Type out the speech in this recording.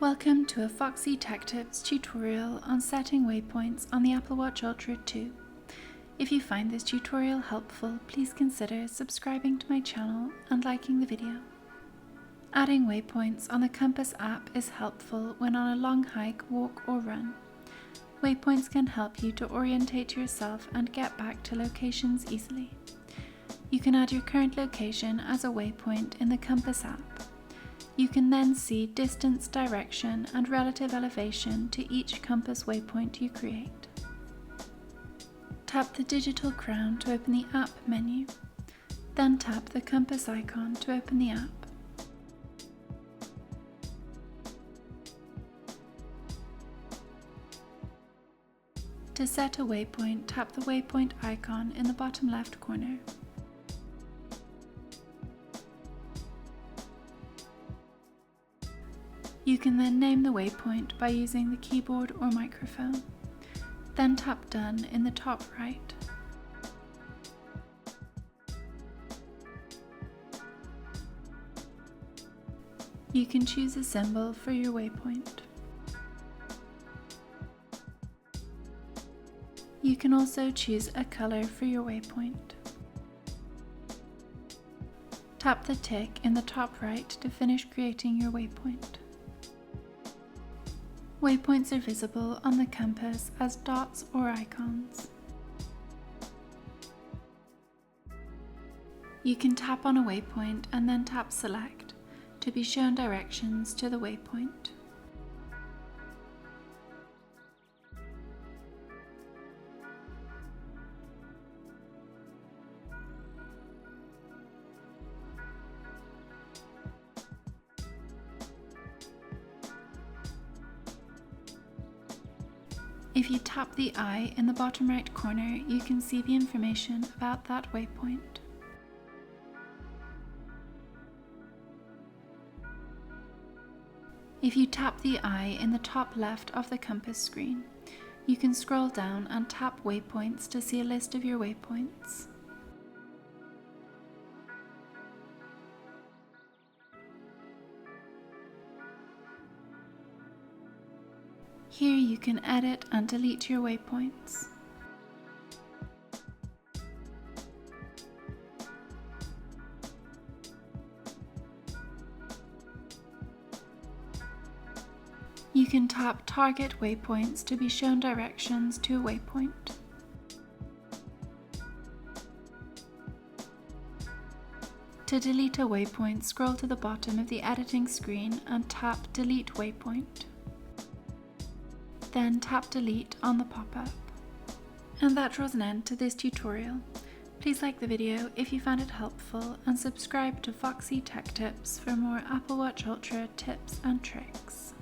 Welcome to a Foxy Tech Tips tutorial on setting waypoints on the Apple Watch Ultra 2. If you find this tutorial helpful, please consider subscribing to my channel and liking the video. Adding waypoints on the Compass app is helpful when on a long hike, walk or run. Waypoints can help you to orientate yourself and get back to locations easily. You can add your current location as a waypoint in the Compass app. You can then see distance, direction, and relative elevation to each Compass waypoint you create. Tap the digital crown to open the app menu. Then tap the compass icon to open the app. To set a waypoint, tap the waypoint icon in the bottom left corner. You can then name the waypoint by using the keyboard or microphone. Then tap Done in the top right. You can choose a symbol for your waypoint. You can also choose a color for your waypoint. Tap the tick in the top right to finish creating your waypoint. Waypoints are visible on the compass as dots or icons. You can tap on a waypoint and then tap Select to be shown directions to the waypoint. If you tap the eye in the bottom right corner, you can see the information about that waypoint. If you tap the eye in the top left of the compass screen, you can scroll down and tap Waypoints to see a list of your waypoints. Here you can edit and delete your waypoints. You can tap Target Waypoints to be shown directions to a waypoint. To delete a waypoint, scroll to the bottom of the editing screen and tap Delete Waypoint. Then tap Delete on the pop-up. And that draws an end to this tutorial. Please like the video if you found it helpful and subscribe to Foxy Tech Tips for more Apple Watch Ultra tips and tricks.